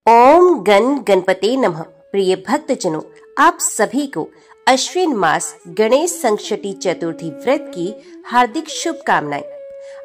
ओम गण गणपते नमः। प्रिय भक्तजनों, आप सभी को अश्विन मास गणेश संकष्टी चतुर्थी व्रत की हार्दिक शुभकामनाएं।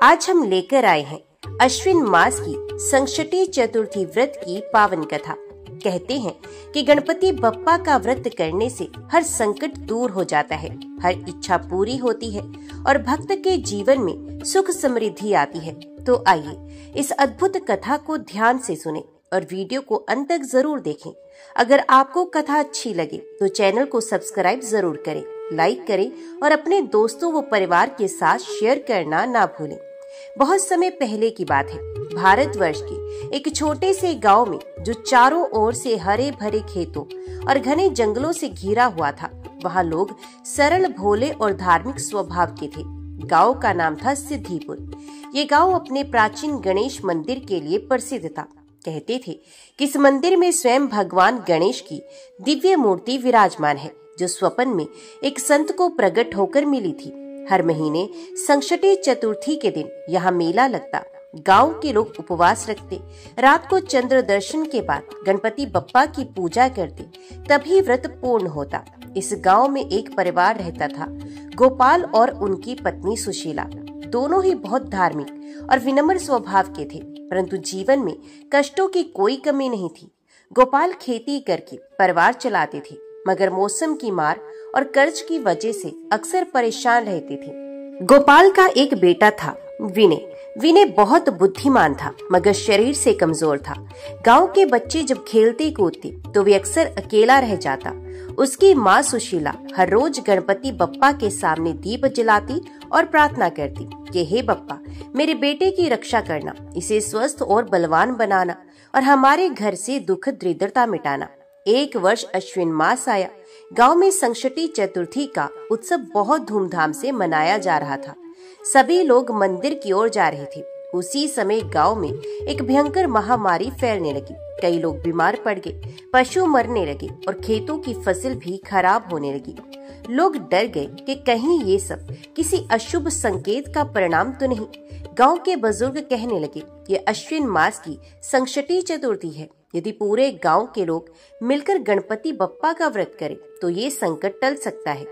आज हम लेकर आए हैं अश्विन मास की संकष्टी चतुर्थी व्रत की पावन कथा। कहते हैं कि गणपति बप्पा का व्रत करने से हर संकट दूर हो जाता है, हर इच्छा पूरी होती है और भक्त के जीवन में सुख समृद्धि आती है। तो आइए इस अद्भुत कथा को ध्यान से सुने और वीडियो को अंत तक जरूर देखें। अगर आपको कथा अच्छी लगे तो चैनल को सब्सक्राइब जरूर करें, लाइक करें और अपने दोस्तों व परिवार के साथ शेयर करना ना भूलें। बहुत समय पहले की बात है, भारतवर्ष के एक छोटे से गांव में, जो चारों ओर से हरे भरे खेतों और घने जंगलों से घिरा हुआ था, वहाँ लोग सरल, भोले और धार्मिक स्वभाव के थे। गांव का नाम था सिद्धिपुर। ये गांव अपने प्राचीन गणेश मंदिर के लिए प्रसिद्ध था। कहते थे कि इस मंदिर में स्वयं भगवान गणेश की दिव्य मूर्ति विराजमान है, जो स्वप्न में एक संत को प्रकट होकर मिली थी। हर महीने संकष्टी चतुर्थी के दिन यहाँ मेला लगता। गांव के लोग उपवास रखते, रात को चंद्र दर्शन के बाद गणपति बप्पा की पूजा करते, तभी व्रत पूर्ण होता। इस गांव में एक परिवार रहता था, गोपाल और उनकी पत्नी सुशीला। दोनों ही बहुत धार्मिक और विनम्र स्वभाव के थे, परंतु जीवन में कष्टों की कोई कमी नहीं थी। गोपाल खेती करके परिवार चलाते थे, मगर मौसम की मार और कर्ज की वजह से अक्सर परेशान रहते थे। गोपाल का एक बेटा था, विनय। विनय बहुत बुद्धिमान था, मगर शरीर से कमजोर था। गांव के बच्चे जब खेलते कूदते तो वे अक्सर अकेला रह जाता। उसकी माँ सुशीला हर रोज गणपति बप्पा के सामने दीप जलाती और प्रार्थना करती कि हे बप्पा, मेरे बेटे की रक्षा करना, इसे स्वस्थ और बलवान बनाना और हमारे घर से दुख दरिद्रता मिटाना। एक वर्ष अश्विन मास आया। गांव में संकष्टी चतुर्थी का उत्सव बहुत धूमधाम से मनाया जा रहा था। सभी लोग मंदिर की ओर जा रहे थे। उसी समय गांव में एक भयंकर महामारी फैलने लगी। कई लोग बीमार पड़ गए, पशु मरने लगे और खेतों की फसल भी खराब होने लगी। लोग डर गए कि कहीं ये सब किसी अशुभ संकेत का परिणाम तो नहीं। गांव के बुजुर्ग कहने लगे, ये अश्विन मास की संकष्टी चतुर्थी है। यदि पूरे गांव के लोग मिलकर गणपति बप्पा का व्रत करें तो ये संकट टल सकता है।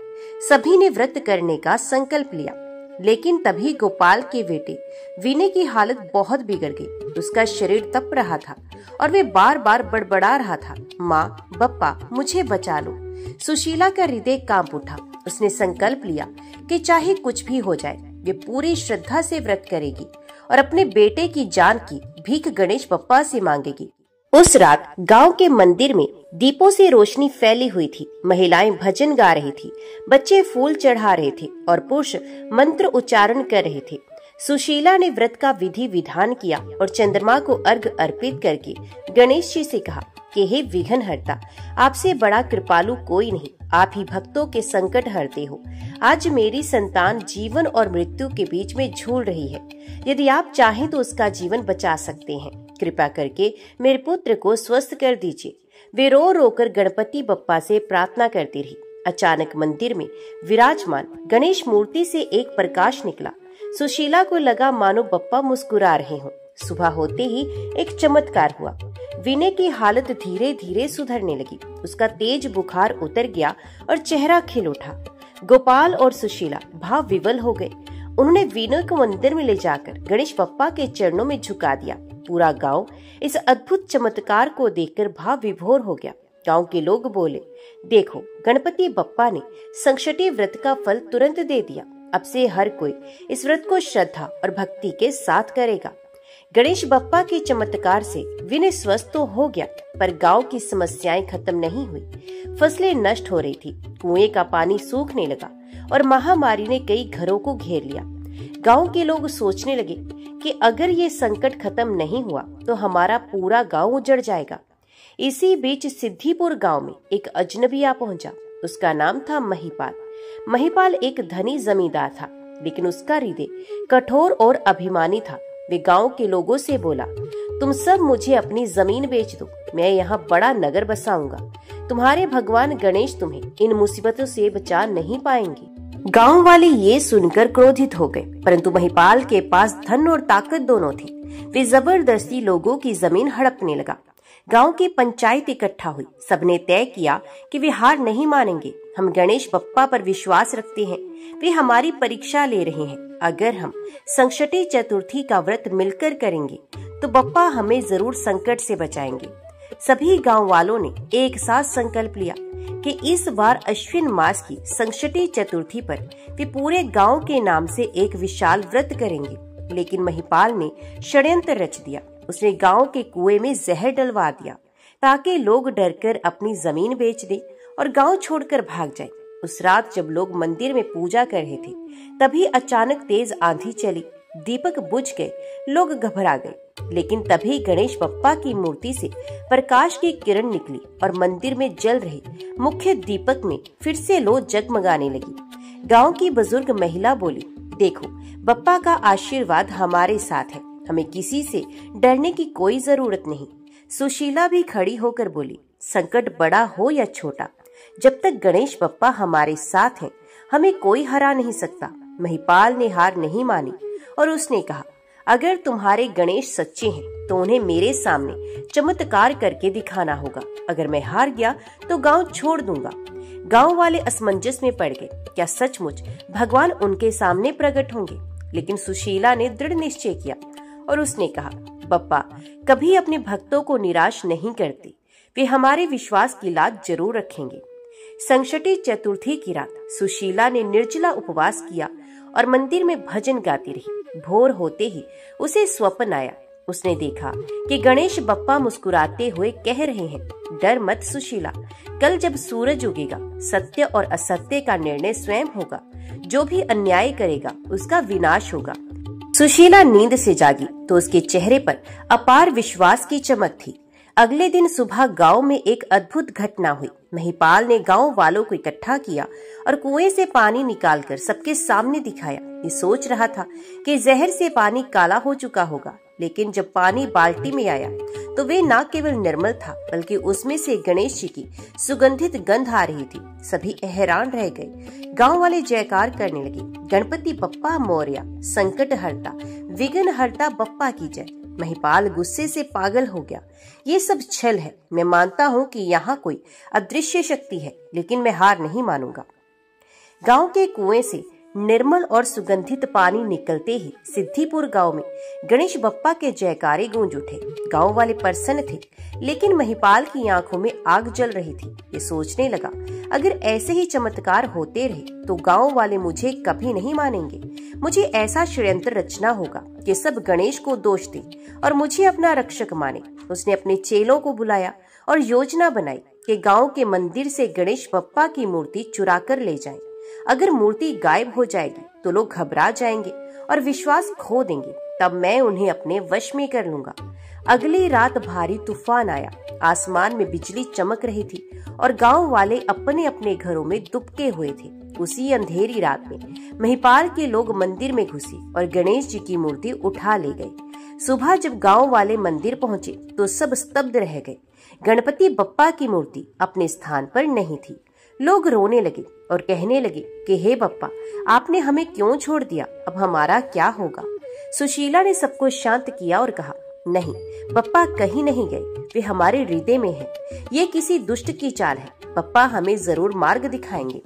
सभी ने व्रत करने का संकल्प लिया, लेकिन तभी गोपाल के बेटे विनय की हालत बहुत बिगड़ गई। उसका शरीर तप रहा था और वे बार बार बड़बड़ा रहा था, माँ, बप्पा, मुझे बचा लो। सुशीला का हृदय कांप उठा। उसने संकल्प लिया कि चाहे कुछ भी हो जाए, वे पूरी श्रद्धा से व्रत करेगी और अपने बेटे की जान की भीख गणेश बप्पा से मांगेगी। उस रात गांव के मंदिर में दीपों से रोशनी फैली हुई थी। महिलाएं भजन गा रही थी, बच्चे फूल चढ़ा रहे थे और पुरुष मंत्र उच्चारण कर रहे थे। सुशीला ने व्रत का विधि विधान किया और चंद्रमा को अर्घ अर्पित करके गणेश जी से कहा कि हे विघ्नहर्ता, आपसे बड़ा कृपालु कोई नहीं। आप ही भक्तों के संकट हरते हो। आज मेरी संतान जीवन और मृत्यु के बीच में झूल रही है। यदि आप चाहें तो उसका जीवन बचा सकते हैं। कृपा करके मेरे पुत्र को स्वस्थ कर दीजिए। वे रो रो कर गणपति बप्पा से प्रार्थना करती रही। अचानक मंदिर में विराजमान गणेश मूर्ति से एक प्रकाश निकला। सुशीला को लगा मानो बप्पा मुस्कुरा रहे हों। सुबह होते ही एक चमत्कार हुआ। विनय की हालत धीरे धीरे सुधरने लगी। उसका तेज बुखार उतर गया और चेहरा खिल उठा। गोपाल और सुशीला भाव विवल हो गए। उन्होंने विनय को मंदिर में ले जाकर गणेश बप्पा के चरणों में झुका दिया। पूरा गांव इस अद्भुत चमत्कार को देखकर भाव विभोर हो गया। गांव के लोग बोले, देखो, गणपति बप्पा ने संकष्टी व्रत का फल तुरंत दे दिया। अब से हर कोई इस व्रत को श्रद्धा और भक्ति के साथ करेगा। गणेश बप्पा के चमत्कार से विनय स्वस्थ तो हो गया, पर गांव की समस्याएं खत्म नहीं हुई। फसलें नष्ट हो रही थी, कुएं का पानी सूखने लगा और महामारी ने कई घरों को घेर लिया। गांव के लोग सोचने लगे कि अगर ये संकट खत्म नहीं हुआ तो हमारा पूरा गांव उजड़ जाएगा। इसी बीच सिद्धिपुर गांव में एक अजनबी आ पहुंचा। उसका नाम था महिपाल। महिपाल एक धनी जमींदार था, लेकिन उसका हृदय कठोर और अभिमानी था। वे गांव के लोगों से बोला, तुम सब मुझे अपनी जमीन बेच दो, मैं यहाँ बड़ा नगर बसाऊंगा। तुम्हारे भगवान गणेश तुम्हें इन मुसीबतों से बचा नहीं पाएंगे। गांव वाले ये सुनकर क्रोधित हो गए, परंतु महिपाल के पास धन और ताकत दोनों थी। वे जबरदस्ती लोगों की जमीन हड़पने लगा। गांव की पंचायत इकट्ठा हुई। सबने तय किया कि वे हार नहीं मानेंगे। हम गणेश बप्पा पर विश्वास रखते हैं। वे हमारी परीक्षा ले रहे हैं। अगर हम संकष्टी चतुर्थी का व्रत मिलकर करेंगे तो बप्पा हमें जरूर संकट से बचाएंगे। सभी गांव वालों ने एक साथ संकल्प लिया कि इस बार अश्विन मास की संकष्टी चतुर्थी पर वे पूरे गांव के नाम से एक विशाल व्रत करेंगे। लेकिन महिपाल ने षड्यंत्र रच दिया। उसने गांव के कुएं में जहर डलवा दिया ताकि लोग डरकर अपनी जमीन बेच दें और गांव छोड़कर भाग जाएं। उस रात जब लोग मंदिर में पूजा कर रहे थे, तभी अचानक तेज आंधी चली। दीपक बुझ गए, लोग घबरा गए। लेकिन तभी गणेश बप्पा की मूर्ति से प्रकाश की किरण निकली और मंदिर में जल रहे मुख्य दीपक में फिर से लो जगमगाने लगी। गांव की बुजुर्ग महिला बोली, देखो, बप्पा का आशीर्वाद हमारे साथ है। हमें किसी से डरने की कोई जरूरत नहीं। सुशीला भी खड़ी होकर बोली, संकट बड़ा हो या छोटा, जब तक गणेश बप्पा हमारे साथ हैं, हमें कोई हरा नहीं सकता। महिपाल ने हार नहीं मानी और उसने कहा, अगर तुम्हारे गणेश सच्चे हैं तो उन्हें मेरे सामने चमत्कार करके दिखाना होगा। अगर मैं हार गया तो गांव छोड़ दूंगा। गांव वाले असमंजस में पड़ गए। क्या सचमुच भगवान उनके सामने प्रकट होंगे? लेकिन सुशीला ने दृढ़ निश्चय किया और उसने कहा, बप्पा कभी अपने भक्तों को निराश नहीं करते। वे हमारे विश्वास की लाज जरूर रखेंगे। संकष्टी चतुर्थी की रात सुशीला ने निर्जला उपवास किया और मंदिर में भजन गाती रही। भोर होते ही उसे स्वप्न आया। उसने देखा कि गणेश बप्पा मुस्कुराते हुए कह रहे हैं, डर मत सुशीला, कल जब सूरज उगेगा सत्य और असत्य का निर्णय स्वयं होगा। जो भी अन्याय करेगा उसका विनाश होगा। सुशीला नींद से जागी तो उसके चेहरे पर अपार विश्वास की चमक थी। अगले दिन सुबह गांव में एक अद्भुत घटना हुई। महिपाल ने गांव वालों को इकट्ठा किया और कुएं से पानी निकालकर सबके सामने दिखाया। ये सोच रहा था कि जहर से पानी काला हो चुका होगा, लेकिन जब पानी बाल्टी में आया तो वे न केवल निर्मल था बल्कि उसमें से गणेश जी की सुगंधित गंध आ रही थी। सभी हैरान रह गए। गांव वाले जयकार करने लगे, गणपति बप्पा मोरया, संकट हरता विघ्न हरता बप्पा की जय। महिपाल गुस्से से पागल हो गया। ये सब छल है। मैं मानता हूँ कि यहाँ कोई अदृश्य शक्ति है, लेकिन मैं हार नहीं मानूंगा। गांव के कुएं से निर्मल और सुगंधित पानी निकलते ही सिद्धिपुर गांव में गणेश बप्पा के जयकारे गूंज उठे। गांव वाले प्रसन्न थे, लेकिन महिपाल की आंखों में आग जल रही थी। ये सोचने लगा, अगर ऐसे ही चमत्कार होते रहे तो गांव वाले मुझे कभी नहीं मानेंगे। मुझे ऐसा षड्यंत्र रचना होगा कि सब गणेश को दोष दे और मुझे अपना रक्षक माने। उसने अपने चेलों को बुलाया और योजना बनाई कि गांव के मंदिर से गणेश बप्पा की मूर्ति चुरा कर ले जाएं। अगर मूर्ति गायब हो जाएगी तो लोग घबरा जाएंगे और विश्वास खो देंगे। तब मैं उन्हें अपने वश में कर लूंगा। अगली रात भारी तूफान आया। आसमान में बिजली चमक रही थी और गांव वाले अपने अपने घरों में दुबके हुए थे। उसी अंधेरी रात में महिपाल के लोग मंदिर में घुसी और गणेश जी की मूर्ति उठा ले गए। सुबह जब गांव वाले मंदिर पहुंचे तो सब स्तब्ध रह गए। गणपति बप्पा की मूर्ति अपने स्थान पर नहीं थी। लोग रोने लगे और कहने लगे कि हे बप्पा, आपने हमें क्यों छोड़ दिया? अब हमारा क्या होगा? सुशीला ने सबको शांत किया और कहा, नहीं, बप्पा कहीं नहीं गए, वे हमारे हृदय में हैं। ये किसी दुष्ट की चाल है। बप्पा हमें जरूर मार्ग दिखाएंगे।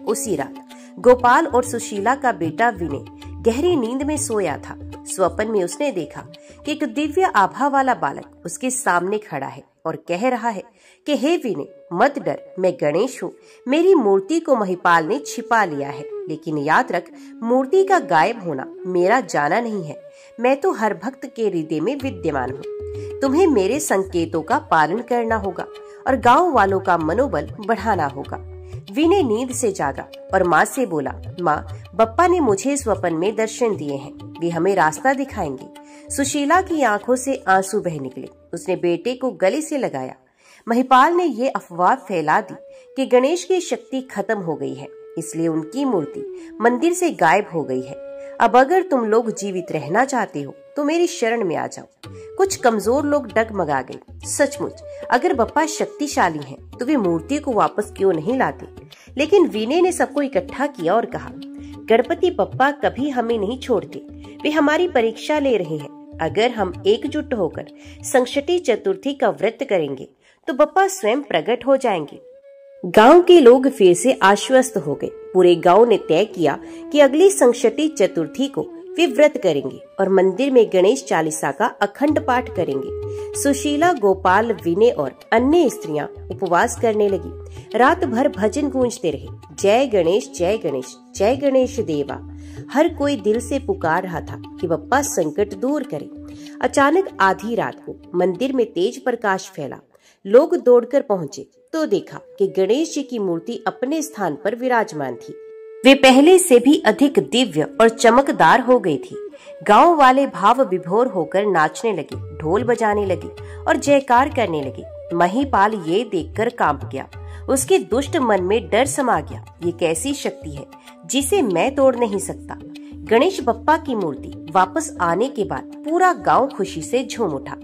उसी रात गोपाल और सुशीला का बेटा विनय गहरी नींद में सोया था। स्वप्न में उसने देखा कि एक दिव्य आभा वाला बालक उसके सामने खड़ा है और कह रहा है कि हे विनय, मत डर, मैं गणेश हूँ। मेरी मूर्ति को महिपाल ने छिपा लिया है, लेकिन याद रख, मूर्ति का गायब होना मेरा जाना नहीं है। मैं तो हर भक्त के हृदय में विद्यमान हूँ। तुम्हें मेरे संकेतों का पालन करना होगा और गांव वालों का मनोबल बढ़ाना होगा। विनय नींद से जागा और माँ से बोला, माँ, बप्पा ने मुझे स्वप्न में दर्शन दिए हैं, वे हमें रास्ता दिखाएंगे। सुशीला की आंखों से आंसू बह निकले। उसने बेटे को गले से लगाया। महिपाल ने ये अफवाह फैला दी कि गणेश की शक्ति खत्म हो गई है, इसलिए उनकी मूर्ति मंदिर से गायब हो गई है। अब अगर तुम लोग जीवित रहना चाहते हो तो मेरी शरण में आ जाओ। कुछ कमजोर लोग डगमगा गए। सचमुच अगर बप्पा शक्तिशाली हैं, तो वे मूर्ति को वापस क्यों नहीं लाते? लेकिन विनय ने सबको इकट्ठा किया और कहा, गणपति बप्पा कभी हमें नहीं छोड़ते, वे हमारी परीक्षा ले रहे हैं। अगर हम एकजुट होकर संकष्टी चतुर्थी का व्रत करेंगे तो बप्पा स्वयं प्रकट हो जाएंगे। गांव के लोग फिर से आश्वस्त हो गए। पूरे गांव ने तय किया कि अगली संकष्टी चतुर्थी को वे व्रत करेंगे और मंदिर में गणेश चालीसा का अखंड पाठ करेंगे। सुशीला, गोपाल, विनय और अन्य स्त्रियां उपवास करने लगी। रात भर भजन गूंजते रहे, जय गणेश जय गणेश जय गणेश देवा। हर कोई दिल से पुकार रहा था कि बप्पा संकट दूर करे। अचानक आधी रात को मंदिर में तेज प्रकाश फैला। लोग दौड़कर पहुंचे तो देखा कि गणेश जी की मूर्ति अपने स्थान पर विराजमान थी। वे पहले से भी अधिक दिव्य और चमकदार हो गई थी। गांव वाले भाव विभोर होकर नाचने लगे, ढोल बजाने लगे और जयकार करने लगे। महिपाल ये देखकर कांप गया। उसके दुष्ट मन में डर समा गया। ये कैसी शक्ति है जिसे मैं तोड़ नहीं सकता। गणेश बप्पा की मूर्ति वापस आने के बाद पूरा गांव खुशी से झूम उठा,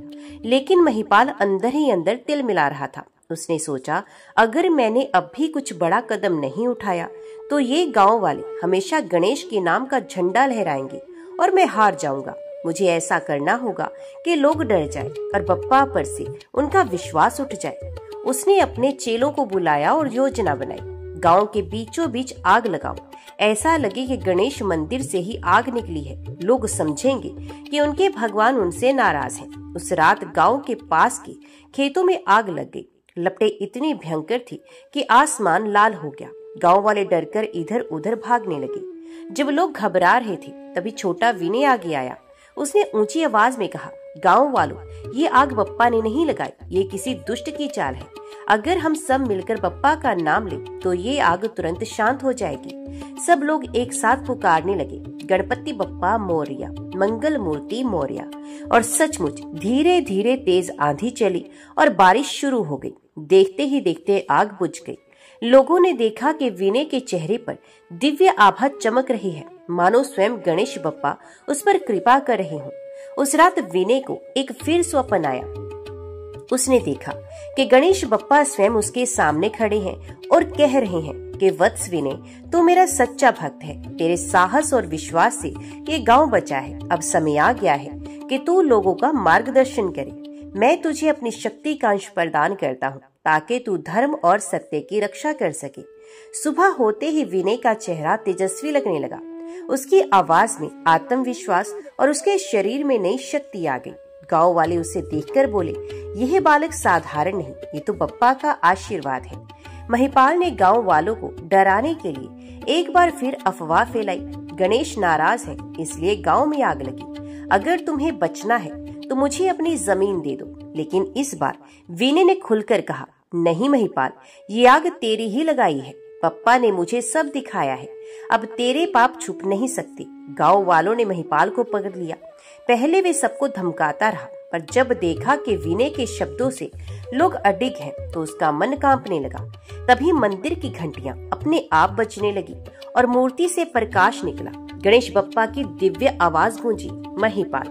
लेकिन महिपाल अंदर ही अंदर तिल मिला रहा था। उसने सोचा, अगर मैंने अब भी कुछ बड़ा कदम नहीं उठाया तो ये गांव वाले हमेशा गणेश के नाम का झंडा लहराएंगे और मैं हार जाऊंगा। मुझे ऐसा करना होगा कि लोग डर जाएं और बप्पा पर से उनका विश्वास उठ जाए। उसने अपने चेलों को बुलाया और योजना बनाई। गांव के बीचों बीच आग लगाओ, ऐसा लगे कि गणेश मंदिर से ही आग निकली है। लोग समझेंगे कि उनके भगवान उनसे नाराज हैं। उस रात गांव के पास के खेतों में आग लग गई। लपटें इतनी भयंकर थी कि आसमान लाल हो गया। गांव वाले डरकर इधर उधर भागने लगे। जब लोग घबरा रहे थे तभी छोटा विनय आगे आया। उसने ऊंची आवाज में कहा, गांव वालों, ये आग बप्पा ने नहीं लगाई, ये किसी दुष्ट की चाल है। अगर हम सब मिलकर बप्पा का नाम लें तो ये आग तुरंत शांत हो जाएगी। सब लोग एक साथ पुकारने लगे, गणपति बप्पा मोरया, मंगल मूर्ति मोरया। और सचमुच धीरे धीरे तेज आंधी चली और बारिश शुरू हो गई। देखते ही देखते आग बुझ गई। लोगों ने देखा कि विनय के चेहरे पर दिव्य आभा चमक रही है, मानो स्वयं गणेश बप्पा उस पर कृपा कर रहे हों। उस रात विनय को एक फिर स्वप्न आया। उसने देखा कि गणेश बप्पा स्वयं उसके सामने खड़े हैं और कह रहे हैं कि वत्स विनय, तू मेरा सच्चा भक्त है। तेरे साहस और विश्वास से ये गांव बचा है। अब समय आ गया है कि तू लोगों का मार्गदर्शन करे। मैं तुझे अपनी शक्ति का अंश प्रदान करता हूँ ताकि तू धर्म और सत्य की रक्षा कर सके। सुबह होते ही विनय का चेहरा तेजस्वी लगने लगा। उसकी आवाज में आत्मविश्वास और उसके शरीर में नई शक्ति आ गई। गांव वाले उसे देखकर बोले, यह बालक साधारण नहीं, ये तो बप्पा का आशीर्वाद है। महिपाल ने गांव वालों को डराने के लिए एक बार फिर अफवाह फैलाई, गणेश नाराज है इसलिए गांव में आग लगी। अगर तुम्हें बचना है तो मुझे अपनी जमीन दे दो। लेकिन इस बार विनय ने खुलकर कहा, नहीं महिपाल, ये आग तेरी ही लगाई है। बप्पा ने मुझे सब दिखाया है, अब तेरे पाप छुप नहीं सकते। गांव वालों ने महिपाल को पकड़ लिया। पहले वे सबको धमकाता रहा, पर जब देखा कि विनय के शब्दों से लोग अडिग हैं तो उसका मन कांपने लगा। तभी मंदिर की घंटियां अपने आप बजने लगी और मूर्ति से प्रकाश निकला। गणेश बप्पा की दिव्य आवाज गूंजी, महिपाल,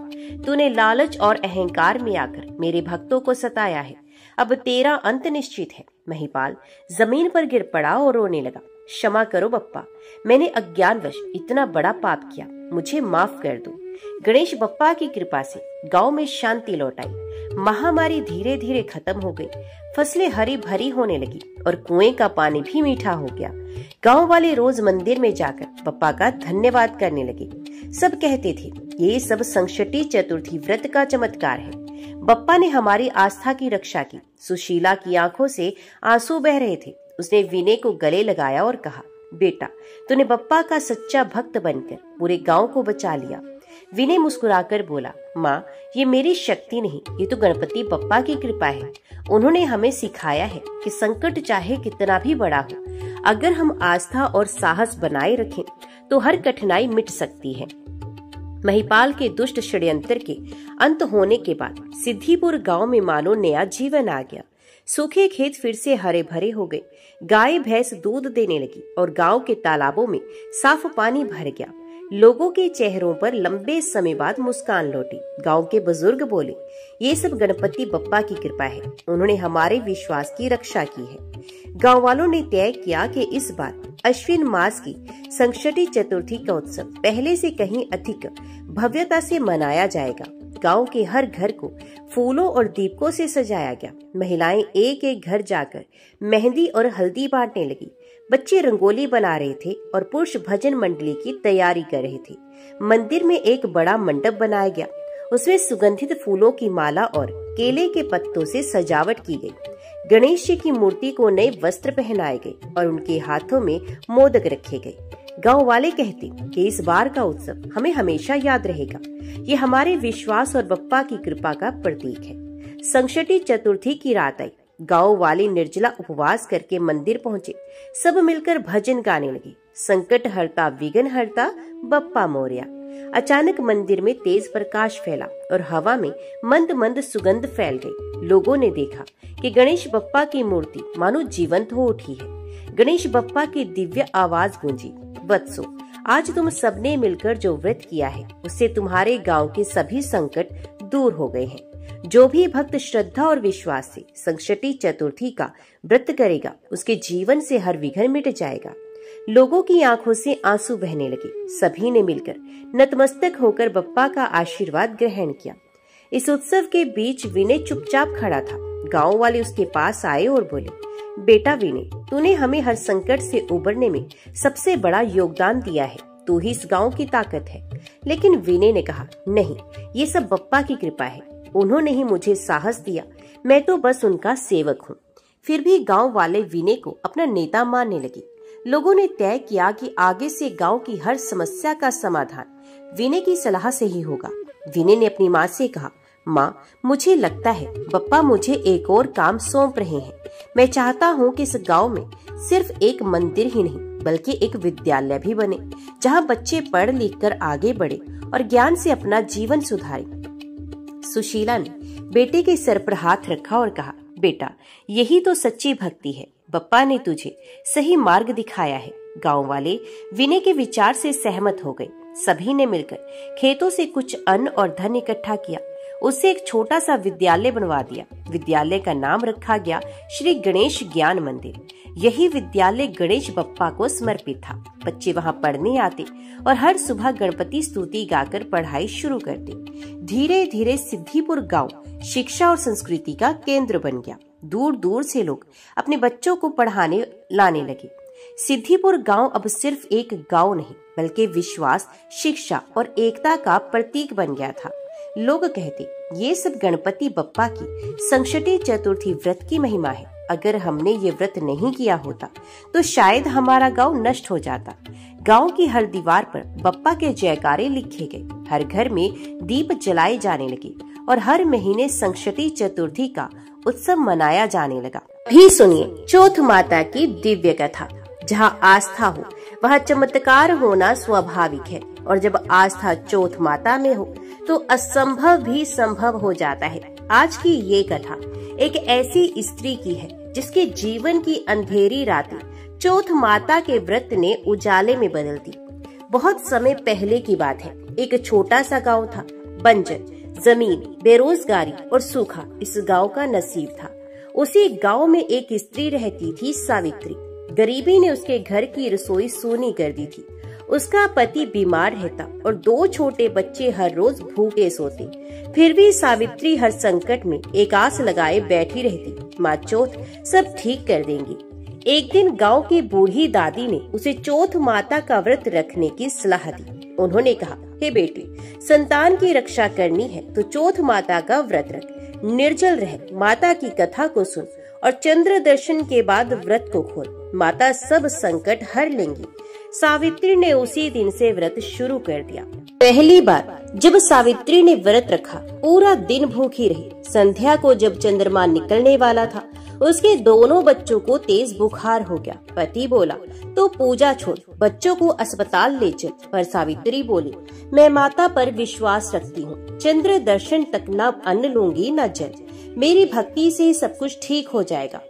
तूने लालच और अहंकार में आकर मेरे भक्तों को सताया है। अब तेरा अंत निश्चित है। महिपाल जमीन पर गिर पड़ा और रोने लगा। क्षमा करो बप्पा, मैंने अज्ञानवश इतना बड़ा पाप किया, मुझे माफ कर दो। गणेश बप्पा की कृपा से गांव में शांति लौट आई। महामारी धीरे धीरे खत्म हो गई। फसलें हरी भरी होने लगी और कुएं का पानी भी मीठा हो गया। गांव वाले रोज मंदिर में जाकर बप्पा का धन्यवाद करने लगे। सब कहते थे, ये सब संकष्टी चतुर्थी व्रत का चमत्कार है। बप्पा ने हमारी आस्था की रक्षा की। सुशीला की आंखों से आंसू बह रहे थे। उसने विनय को गले लगाया और कहा, बेटा, तूने बप्पा का सच्चा भक्त बनकर पूरे गांव को बचा लिया। विनय मुस्कुराकर बोला, माँ, ये मेरी शक्ति नहीं, ये तो गणपति बप्पा की कृपा है। उन्होंने हमें सिखाया है कि संकट चाहे कितना भी बड़ा हो, अगर हम आस्था और साहस बनाए रखें तो हर कठिनाई मिट सकती है। महिपाल के दुष्ट षड्यंत्र के अंत होने के बाद सिद्धिपुर गांव में मानो नया जीवन आ गया। सूखे खेत फिर से हरे भरे हो गए। गाय भैंस दूध देने लगी और गांव के तालाबों में साफ पानी भर गया। लोगों के चेहरों पर लंबे समय बाद मुस्कान लौटी। गांव के बुजुर्ग बोले, ये सब गणपति बप्पा की कृपा है, उन्होंने हमारे विश्वास की रक्षा की है। गांव वालों ने तय किया कि इस बार अश्विन मास की संकष्टी चतुर्थी का उत्सव पहले से कहीं अधिक भव्यता से मनाया जाएगा। गांव के हर घर को फूलों और दीपकों से सजाया गया। महिलाएं एक एक घर जाकर मेहंदी और हल्दी बांटने लगी। बच्चे रंगोली बना रहे थे और पुरुष भजन मंडली की तैयारी कर रहे थे। मंदिर में एक बड़ा मंडप बनाया गया। उसमें सुगंधित फूलों की माला और केले के पत्तों से सजावट की गई। गणेश जी की मूर्ति को नए वस्त्र पहनाए गए और उनके हाथों में मोदक रखे गए। गांव वाले कहते कि इस बार का उत्सव हमें हमेशा याद रहेगा। ये हमारे विश्वास और बप्पा की कृपा का प्रतीक है। संकष्टी चतुर्थी की रात आई। गांव वाले निर्जला उपवास करके मंदिर पहुंचे। सब मिलकर भजन गाने लगे। संकट हरता विघ्न हरता बप्पा मोरया। अचानक मंदिर में तेज प्रकाश फैला और हवा में मंद मंद सुगंध फैल गई। लोगों ने देखा कि गणेश बप्पा की मूर्ति मानो जीवंत हो उठी है। गणेश बप्पा की दिव्य आवाज गूंजी, वत्सो, आज तुम सबने मिलकर जो व्रत किया है उससे तुम्हारे गांव के सभी संकट दूर हो गए हैं। जो भी भक्त श्रद्धा और विश्वास से संकष्टी चतुर्थी का व्रत करेगा उसके जीवन से हर विघ्न मिट जाएगा। लोगों की आंखों से आंसू बहने लगे। सभी ने मिलकर नतमस्तक होकर बप्पा का आशीर्वाद ग्रहण किया। इस उत्सव के बीच विनय चुपचाप खड़ा था। गांव वाले उसके पास आए और बोले, बेटा विनय, तूने हमें हर संकट से उबरने में सबसे बड़ा योगदान दिया है। तू ही इस गांव की ताकत है। लेकिन विनय ने कहा, नहीं, ये सब बप्पा की कृपा है। उन्होंने ही मुझे साहस दिया। मैं तो बस उनका सेवक हूँ। फिर भी गांव वाले विनय को अपना नेता मानने लगे। लोगों ने तय किया कि आगे से गांव की हर समस्या का समाधान विनय की सलाह से ही होगा। विनय ने अपनी माँ से कहा, माँ, मुझे लगता है बप्पा मुझे एक और काम सौंप रहे हैं। मैं चाहता हूँ कि इस गांव में सिर्फ एक मंदिर ही नहीं बल्कि एक विद्यालय भी बने, जहाँ बच्चे पढ़ लिख कर आगे बढ़े और ज्ञान से अपना जीवन सुधारें। सुशीला ने बेटे के सर पर हाथ रखा और कहा, बेटा, यही तो सच्ची भक्ति है। बप्पा ने तुझे सही मार्ग दिखाया है। गांव वाले विनय के विचार से सहमत हो गए। सभी ने मिलकर खेतों से कुछ अन्न और धन इकट्ठा किया। उससे एक छोटा सा विद्यालय बनवा दिया। विद्यालय का नाम रखा गया श्री गणेश ज्ञान मंदिर। यही विद्यालय गणेश बप्पा को समर्पित था। बच्चे वहां पढ़ने आते और हर सुबह गणपति स्तुति गाकर पढ़ाई शुरू करते। धीरे धीरे सिद्धिपुर गांव शिक्षा और संस्कृति का केंद्र बन गया। दूर दूर से लोग अपने बच्चों को पढ़ाने लाने लगे। सिद्धिपुर गांव अब सिर्फ एक गांव नहीं बल्कि विश्वास, शिक्षा और एकता का प्रतीक बन गया था। लोग कहते, ये सब गणपति बप्पा की संकष्टी चतुर्थी व्रत की महिमा है। अगर हमने ये व्रत नहीं किया होता तो शायद हमारा गांव नष्ट हो जाता। गांव की हर दीवार पर बप्पा के जयकारे लिखे गए। हर घर में दीप जलाए जाने लगे और हर महीने संकष्टी चतुर्थी का उत्सव मनाया जाने लगा। भी सुनिए चौथ माता की दिव्य कथा। जहाँ आस्था हो वहाँ चमत्कार होना स्वाभाविक है, और जब आस्था चौथ माता में हो तो असंभव भी संभव हो जाता है। आज की ये कथा एक ऐसी स्त्री की है जिसके जीवन की अंधेरी रातें चौथ माता के व्रत ने उजाले में बदल दी। बहुत समय पहले की बात है। एक छोटा सा गांव था। बंजर जमीन, बेरोजगारी और सूखा इस गांव का नसीब था। उसी गांव में एक स्त्री रहती थी, सावित्री। गरीबी ने उसके घर की रसोई सूनी कर दी थी। उसका पति बीमार रहता और 2 छोटे बच्चे हर रोज भूखे सोते। फिर भी सावित्री हर संकट में एक आस लगाए बैठी रहती, माँ चौथ सब ठीक कर देंगी। एक दिन गांव की बूढ़ी दादी ने उसे चौथ माता का व्रत रखने की सलाह दी। उन्होंने कहा, हे बेटी, संतान की रक्षा करनी है तो चौथ माता का व्रत रख। निर्जल रह, माता की कथा को सुन और चंद्र दर्शन के बाद व्रत को खोल। माता सब संकट हर लेंगी। सावित्री ने उसी दिन से व्रत शुरू कर दिया। पहली बार जब सावित्री ने व्रत रखा, पूरा दिन भूखी रही। संध्या को जब चंद्रमा निकलने वाला था, उसके दोनों बच्चों को तेज बुखार हो गया। पति बोला, तो पूजा छोड़, बच्चों को अस्पताल ले चल। पर सावित्री बोली, मैं माता पर विश्वास रखती हूँ। चंद्र दर्शन तक न अन्न लूंगी न जल। मेरी भक्ति से सब कुछ ठीक हो जाएगा।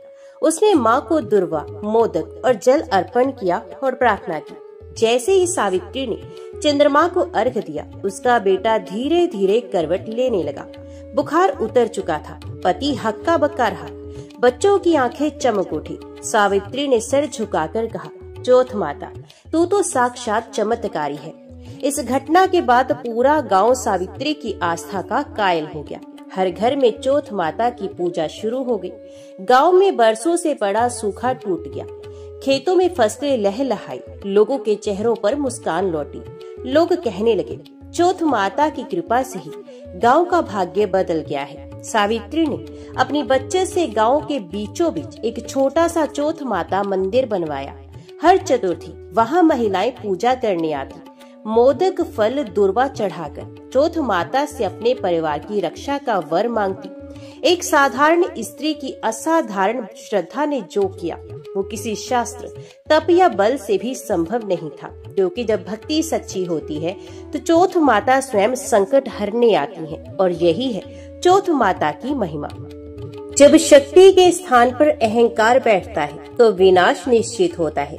उसने माँ को दुर्वा, मोदक और जल अर्पण किया और प्रार्थना की। जैसे ही सावित्री ने चंद्रमा को अर्घ दिया, उसका बेटा धीरे धीरे करवट लेने लगा। बुखार उतर चुका था। पति हक्का बक्का रहा। बच्चों की आंखें चमक उठी। सावित्री ने सर झुकाकर कहा, चौथ माता, तू तो साक्षात चमत्कारी है। इस घटना के बाद पूरा गांव सावित्री की आस्था का कायल हो गया। हर घर में चौथ माता की पूजा शुरू हो गई। गांव में बरसों से पड़ा सूखा टूट गया। खेतों में फसलें लहलहाई। लोगों के चेहरों पर मुस्कान लौटी। लोग कहने लगे, चौथ माता की कृपा से ही गांव का भाग्य बदल गया है। सावित्री ने अपनी बच्चे से गांव के बीचों बीच एक छोटा सा चौथ माता मंदिर बनवाया। हर चतुर्थी वहां महिलाएं पूजा करने आती, मोदक फल दुर्वा चढ़ाकर चौथ माता से अपने परिवार की रक्षा का वर मांगती। एक साधारण स्त्री की असाधारण श्रद्धा ने जो किया वो किसी शास्त्र, तप या बल से भी संभव नहीं था, क्योंकि जब भक्ति सच्ची होती है तो चौथ माता स्वयं संकट हरने आती हैं, और यही है चौथ माता की महिमा। जब शक्ति के स्थान पर अहंकार बैठता है तो विनाश निश्चित होता है,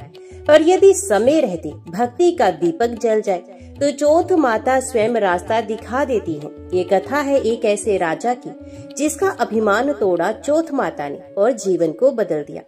और यदि समय रहते भक्ति का दीपक जल जाए तो चौथ माता स्वयं रास्ता दिखा देती है। ये कथा है एक ऐसे राजा की जिसका अभिमान तोड़ा चौथ माता ने और जीवन को बदल दिया।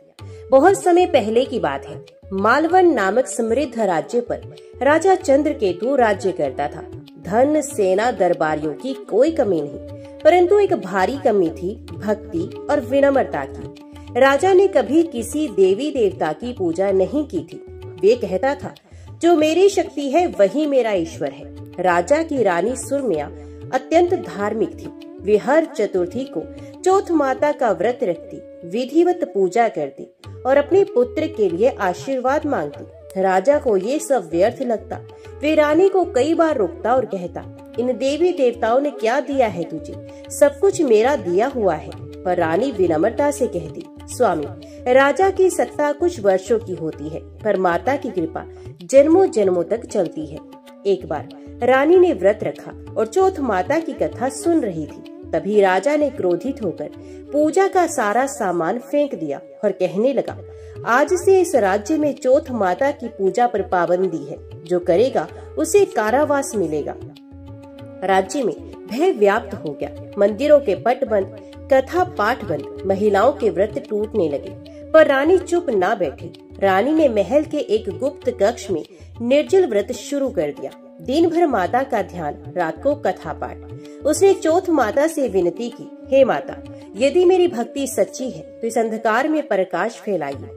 बहुत समय पहले की बात है। मालवन नामक समृद्ध राज्य पर राजा चंद्रकेतु राज्य करता था। धन, सेना, दरबारियों की कोई कमी नहीं, परंतु एक भारी कमी थी भक्ति और विनम्रता की। राजा ने कभी किसी देवी देवता की पूजा नहीं की थी। वे कहता था, जो मेरी शक्ति है वही मेरा ईश्वर है। राजा की रानी सुरम्या अत्यंत धार्मिक थी। वे हर चतुर्थी को चौथ माता का व्रत रखती, विधिवत पूजा करती और अपने पुत्र के लिए आशीर्वाद मांगती। राजा को ये सब व्यर्थ लगता। वे रानी को कई बार रोकता और कहता, इन देवी देवताओं ने क्या दिया है तुझे? सब कुछ मेरा दिया हुआ है। पर रानी विनम्रता से कहती, स्वामी, राजा की सत्ता कुछ वर्षों की होती है, पर माता की कृपा जन्मों जन्मों तक चलती है। एक बार रानी ने व्रत रखा और चौथ माता की कथा सुन रही थी। तभी राजा ने क्रोधित होकर पूजा का सारा सामान फेंक दिया और कहने लगा, आज से इस राज्य में चौथ माता की पूजा पर पाबंदी है। जो करेगा उसे कारावास मिलेगा। राज्य में भय व्याप्त हो गया। मंदिरों के पट बंद, कथा पाठ बंद, महिलाओं के व्रत टूटने लगे। पर रानी चुप ना बैठी। रानी ने महल के एक गुप्त कक्ष में निर्जल व्रत शुरू कर दिया। दिन भर माता का ध्यान, रात को कथा पाठ। उसने चौथ माता से विनती की, हे माता, यदि मेरी भक्ति सच्ची है तो इस अंधकार में प्रकाश फैलाइए।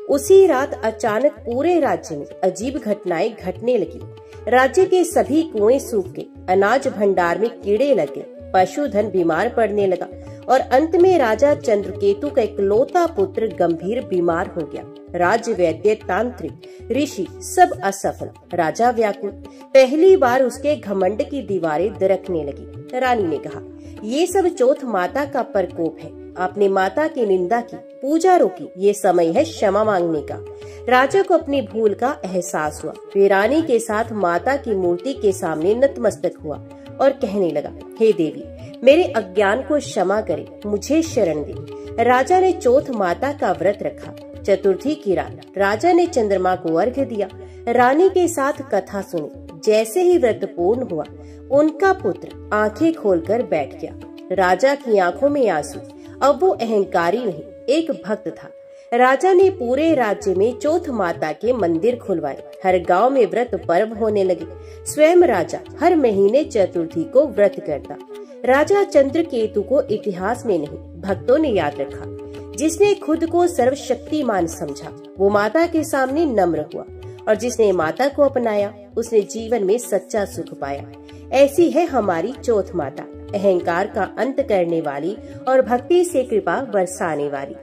उसी रात अचानक पूरे राज्य में अजीब घटनाएं घटने लगी। राज्य के सभी कुएं सूख गए, अनाज भंडार में कीड़े लग गए, पशुधन बीमार पड़ने लगा और अंत में राजा चंद्रकेतु का इकलौता पुत्र गंभीर बीमार हो गया। राज्य, वैद्य, तांत्रिक, ऋषि सब असफल। राजा व्याकुल। पहली बार उसके घमंड की दीवारें दरकने लगी। रानी ने कहा, ये सब चौथ माता का प्रकोप है। आपने माता की निंदा की, पूजा रोकी, ये समय है क्षमा मांगने का। राजा को अपनी भूल का एहसास हुआ। वे रानी के साथ माता की मूर्ति के सामने नतमस्तक हुआ और कहने लगा, हे देवी, मेरे अज्ञान को क्षमा करे, मुझे शरण दे। राजा ने चौथ माता का व्रत रखा। चतुर्थी की रात राजा ने चंद्रमा को अर्घ्य दिया। रानी के साथ कथा सुनी। जैसे ही व्रत पूर्ण हुआ, उनका पुत्र आंखें खोलकर बैठ गया। राजा की आंखों में आंसू। अब वो अहंकारी नहीं, एक भक्त था। राजा ने पूरे राज्य में चौथ माता के मंदिर खुलवाए। हर गांव में व्रत पर्व होने लगे। स्वयं राजा हर महीने चतुर्थी को व्रत करता। राजा चंद्रकेतु को इतिहास में नहीं, भक्तों ने याद रखा। जिसने खुद को सर्वशक्तिमान समझा, वो माता के सामने नम्र हुआ, और जिसने माता को अपनाया, उसने जीवन में सच्चा सुख पाया। ऐसी है हमारी चौथ माता, अहंकार का अंत करने वाली और भक्ति से कृपा बरसाने वाली।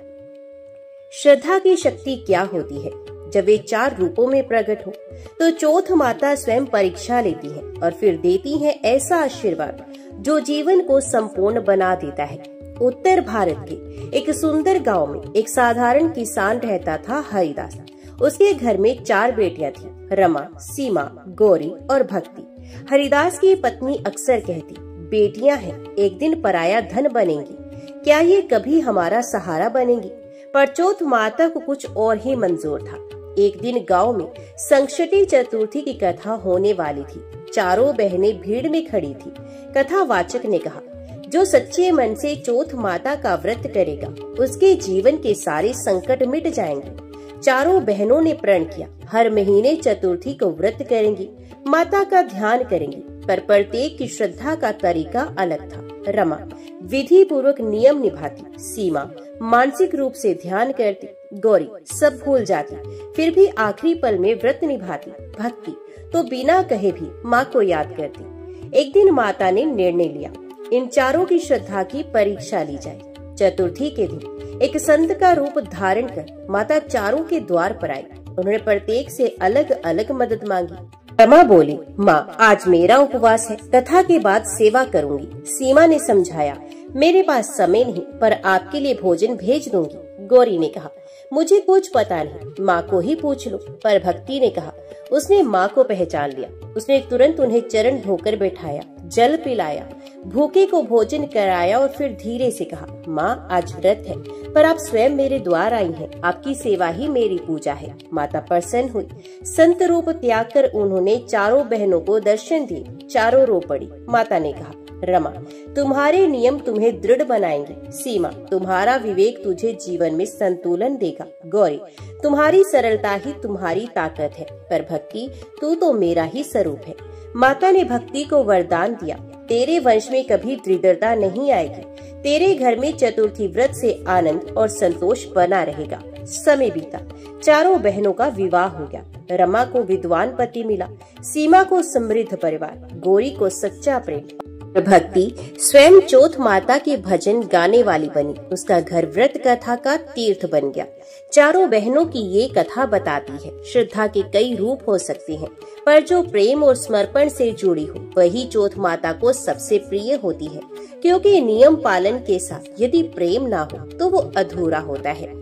श्रद्धा की शक्ति क्या होती है? जब वे 4 रूपों में प्रकट हो तो चौथ माता स्वयं परीक्षा लेती है और फिर देती है ऐसा आशीर्वाद जो जीवन को संपूर्ण बना देता है। उत्तर भारत के एक सुंदर गांव में एक साधारण किसान रहता था, हरिदास। उसके घर में 4 बेटियां थी, रमा, सीमा, गौरी और भक्ति। हरिदास की पत्नी अक्सर कहती, बेटियां हैं, एक दिन पराया धन बनेंगी, क्या ये कभी हमारा सहारा बनेंगी? पर चौथ माता को कुछ और ही मंजूर था। एक दिन गांव में संकष्टी चतुर्थी की कथा होने वाली थी। चारों बहनें भीड़ में खड़ी थी। कथावाचक ने कहा, जो सच्चे मन से चौथ माता का व्रत करेगा, उसके जीवन के सारे संकट मिट जाएंगे। चारों बहनों ने प्रण किया, हर महीने चतुर्थी को व्रत करेंगी, माता का ध्यान करेंगी, पर प्रत्येक की श्रद्धा का तरीका अलग था। रमा विधि पूर्वक नियम निभाती, सीमा मानसिक रूप से ध्यान करती, गौरी सब भूल जाती, फिर भी आखिरी पल में व्रत निभाती, भक्ति तो बिना कहे भी माँ को याद करती। एक दिन माता ने निर्णय लिया, इन चारों की श्रद्धा की परीक्षा ली जाए। चतुर्थी के दिन एक संत का रूप धारण कर माता चारों के द्वार पर आई। उन्होंने प्रत्येक से अलग अलग मदद मांगी। रमा बोली, माँ आज मेरा उपवास है, कथा के बाद सेवा करूंगी। सीमा ने समझाया, मेरे पास समय नहीं, पर आपके लिए भोजन भेज दूंगी। गौरी ने कहा, मुझे कुछ पता नहीं, माँ को ही पूछ लो। पर भक्ति ने कहा, उसने माँ को पहचान लिया। उसने तुरंत उन्हें चरण धोकर बैठाया, जल पिलाया, भूखे को भोजन कराया और फिर धीरे से कहा, माँ आज व्रत है, पर आप स्वयं मेरे द्वार आई हैं, आपकी सेवा ही मेरी पूजा है। माता प्रसन्न हुई। संत रूप त्याग कर उन्होंने चारों बहनों को दर्शन दिए। चारों रो पड़ी। माता ने कहा, रमा तुम्हारे नियम तुम्हें दृढ़ बनाएंगे। सीमा तुम्हारा विवेक तुझे जीवन में संतुलन देगा। गौरी तुम्हारी सरलता ही तुम्हारी ताकत है, पर भक्ति तू तो मेरा ही स्वरूप है। माता ने भक्ति को वरदान दिया, तेरे वंश में कभी दरिद्रता नहीं आएगी, तेरे घर में चतुर्थी व्रत से आनंद और संतोष बना रहेगा। समय बीता, चारों बहनों का विवाह हो गया। रमा को विद्वान पति मिला, सीमा को समृद्ध परिवार, गौरी को सच्चा प्रेम। भक्ति स्वयं चौथ माता के भजन गाने वाली बनी। उसका घर व्रत कथा का तीर्थ बन गया। चारों बहनों की ये कथा बताती है, श्रद्धा के कई रूप हो सकते हैं, पर जो प्रेम और समर्पण से जुड़ी हो वही चौथ माता को सबसे प्रिय होती है, क्योंकि नियम पालन के साथ यदि प्रेम ना हो तो वो अधूरा होता है।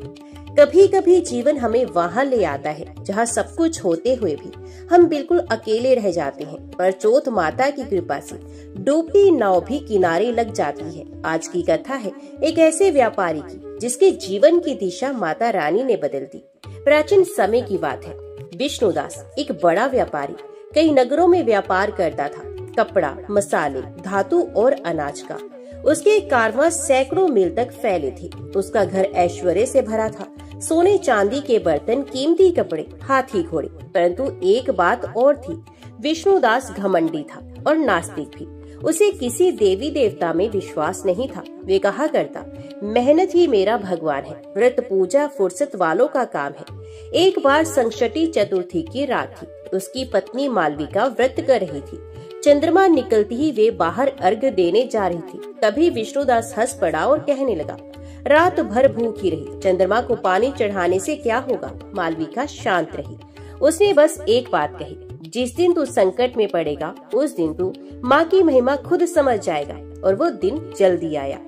कभी कभी जीवन हमें वहाँ ले आता है जहाँ सब कुछ होते हुए भी हम बिल्कुल अकेले रह जाते हैं, पर चौथ माता की कृपा से डूबती नाव भी किनारे लग जाती है। आज की कथा है एक ऐसे व्यापारी की जिसके जीवन की दिशा माता रानी ने बदल दी। प्राचीन समय की बात है। विष्णुदास एक बड़ा व्यापारी कई नगरों में व्यापार करता था, कपड़ा, मसाले, धातु और अनाज का। उसके कारवां सैकड़ों मील तक फैले थे। उसका घर ऐश्वर्य से भरा था, सोने चांदी के बर्तन, कीमती कपड़े, हाथी घोड़े। परंतु एक बात और थी, विष्णुदास घमंडी था और नास्तिक भी। उसे किसी देवी देवता में विश्वास नहीं था। वे कहा करता, मेहनत ही मेरा भगवान है, व्रत पूजा फुर्सत वालों का काम है। एक बार संकष्टी चतुर्थी की रात थी। उसकी पत्नी मालविका व्रत कर रही थी। चंद्रमा निकलती ही वे बाहर अर्घ्य देने जा रही थी। तभी विष्णुदास हंस पड़ा और कहने लगा, रात भर भूखी रही, चंद्रमा को पानी चढ़ाने से क्या होगा। मालविका शांत रही। उसने बस एक बात कही, जिस दिन तू संकट में पड़ेगा उस दिन तू माँ की महिमा खुद समझ जाएगा। और वो दिन जल्दी आया।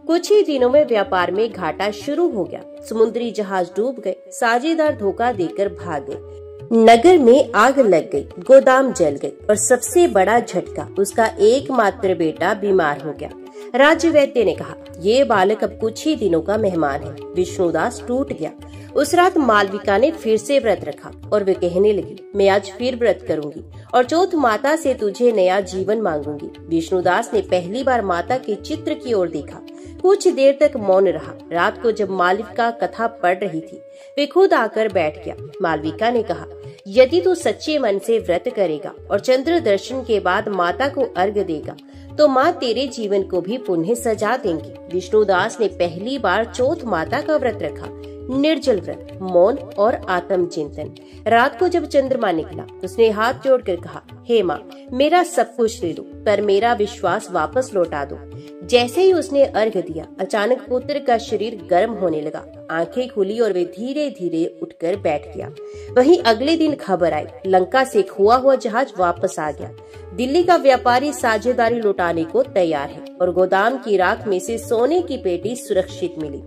कुछ ही दिनों में व्यापार में घाटा शुरू हो गया। समुद्री जहाज डूब गए, साझेदार धोखा देकर भाग गए, नगर में आग लग गई, गोदाम जल गई और सबसे बड़ा झटका, उसका एकमात्र बेटा बीमार हो गया। राज्य वैद्य ने कहा, ये बालक अब कुछ ही दिनों का मेहमान है। विष्णुदास टूट गया। उस रात मालविका ने फिर से व्रत रखा और वे कहने लगी, मैं आज फिर व्रत करूंगी और चौथ माता से तुझे नया जीवन मांगूंगी। विष्णुदास ने पहली बार माता के चित्र की ओर देखा। कुछ देर तक मौन रहा। रात को जब मालविका कथा पढ़ रही थी, वे खुद आकर बैठ गया। मालविका ने कहा, यदि तू सच्चे मन से व्रत करेगा और चंद्र दर्शन के बाद माता को अर्घ्य देगा तो माँ तेरे जीवन को भी पुनः सजा देंगी। विष्णुदास ने पहली बार चौथ माता का व्रत रखा। निर्जल व्रत, मौन और आत्म चिंतन। रात को जब चंद्रमा निकला, उसने हाथ जोड़कर कहा, हे माँ, मेरा सब कुछ ले लो, पर मेरा विश्वास वापस लौटा दो। जैसे ही उसने अर्घ्य दिया, अचानक पुत्र का शरीर गर्म होने लगा। आंखें खुली और वे धीरे धीरे उठकर बैठ गया। वहीं अगले दिन खबर आई, लंका से खोआ हुआ जहाज वापस आ गया। दिल्ली का व्यापारी साझेदारी लौटाने को तैयार है और गोदाम की राख में से सोने की पेटी सुरक्षित मिली।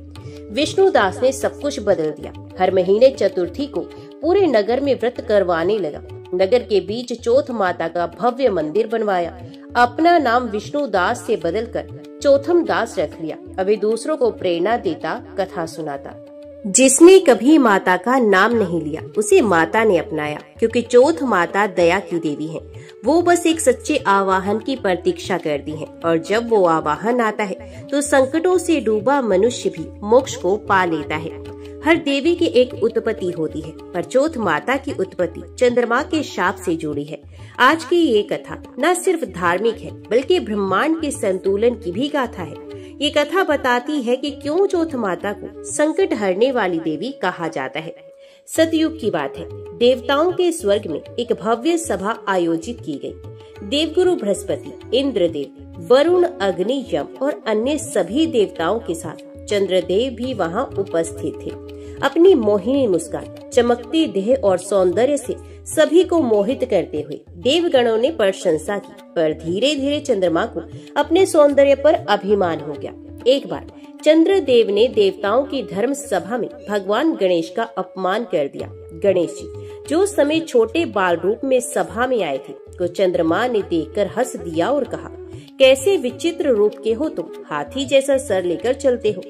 विष्णुदास ने सब कुछ बदल दिया। हर महीने चतुर्थी को पूरे नगर में व्रत करवाने लगा। नगर के बीच चौथ माता का भव्य मंदिर बनवाया। अपना नाम विष्णुदास से बदलकर चौथम दास रख लिया। अभी दूसरों को प्रेरणा देता, कथा सुनाता। जिसने कभी माता का नाम नहीं लिया, उसे माता ने अपनाया, क्योंकि चौथ माता दया की देवी है। वो बस एक सच्चे आवाहन की प्रतीक्षा करती है और जब वो आवाहन आता है तो संकटों से डूबा मनुष्य भी मोक्ष को पा लेता है। हर देवी की एक उत्पत्ति होती है, पर चौथ माता की उत्पत्ति चंद्रमा के शाप से जुड़ी है। आज की ये कथा न सिर्फ धार्मिक है, बल्कि ब्रह्मांड के संतुलन की भी गाथा है। ये कथा बताती है कि क्यों चौथ माता को संकट हरने वाली देवी कहा जाता है। सतयुग की बात है। देवताओं के स्वर्ग में एक भव्य सभा आयोजित की गई। देवगुरु बृहस्पति, इंद्रदेव, वरुण, अग्नि, यम और अन्य सभी देवताओं के साथ चंद्रदेव भी वहां उपस्थित थे। अपनी मोहिनी मुस्कान, चमकती देह और सौंदर्य से सभी को मोहित करते हुए देवगणों ने प्रशंसा की, पर धीरे धीरे चंद्रमा को अपने सौंदर्य पर अभिमान हो गया। एक बार चंद्रदेव ने देवताओं की धर्म सभा में भगवान गणेश का अपमान कर दिया। गणेश जी, जो उस समय छोटे बाल रूप में सभा में आए थे, को चंद्रमा ने देखकर हंस दिया और कहा, कैसे विचित्र रूप के हो तुम, हाथी जैसा सर लेकर चलते हो।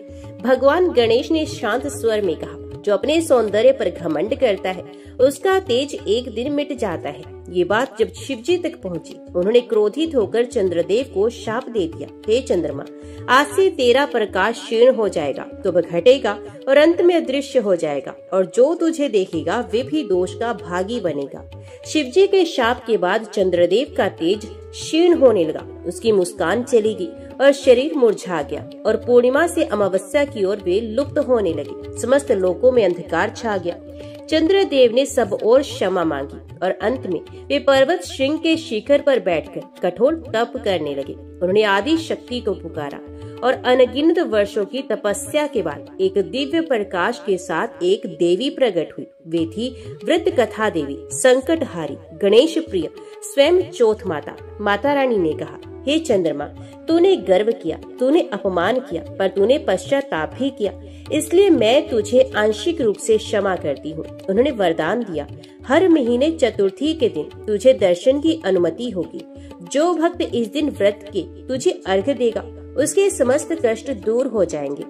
भगवान गणेश ने शांत स्वर में कहा, जो अपने सौंदर्य पर घमंड करता है उसका तेज एक दिन मिट जाता है। ये बात जब शिवजी तक पहुंची, उन्होंने क्रोधित होकर चंद्रदेव को शाप दे दिया, हे चंद्रमा, आज से तेरा प्रकाश क्षीण हो जाएगा, तुम घटेगा और अंत में अदृश्य हो जाएगा, और जो तुझे देखेगा वे भी दोष का भागी बनेगा। शिवजी के शाप के बाद चंद्रदेव का तेज क्षीण होने लगा, उसकी मुस्कान चली गई और शरीर मुरझा गया, और पूर्णिमा से अमावस्या की ओर वे लुप्त होने लगे। समस्त लोकों में अंधकार छा गया। चंद्रदेव ने सब ओर क्षमा मांगी और अंत में वे पर्वत श्रृंग के शिखर पर बैठकर कठोर तप करने लगे। उन्होंने आदि शक्ति को पुकारा और अनगिनत वर्षों की तपस्या के बाद एक दिव्य प्रकाश के साथ एक देवी प्रकट हुई। वे थी व्रत कथा देवी, संकटहारी, गणेश प्रिय, स्वयं चौथ माता। माता रानी ने कहा, हे चंद्रमा, तूने गर्व किया, तूने अपमान किया, पर तूने पश्चाताप भी किया, इसलिए मैं तुझे आंशिक रूप से क्षमा करती हूँ। उन्होंने वरदान दिया, हर महीने चतुर्थी के दिन तुझे दर्शन की अनुमति होगी। जो भक्त इस दिन व्रत के तुझे अर्घ्य देगा, उसके समस्त कष्ट दूर हो जाएंगे।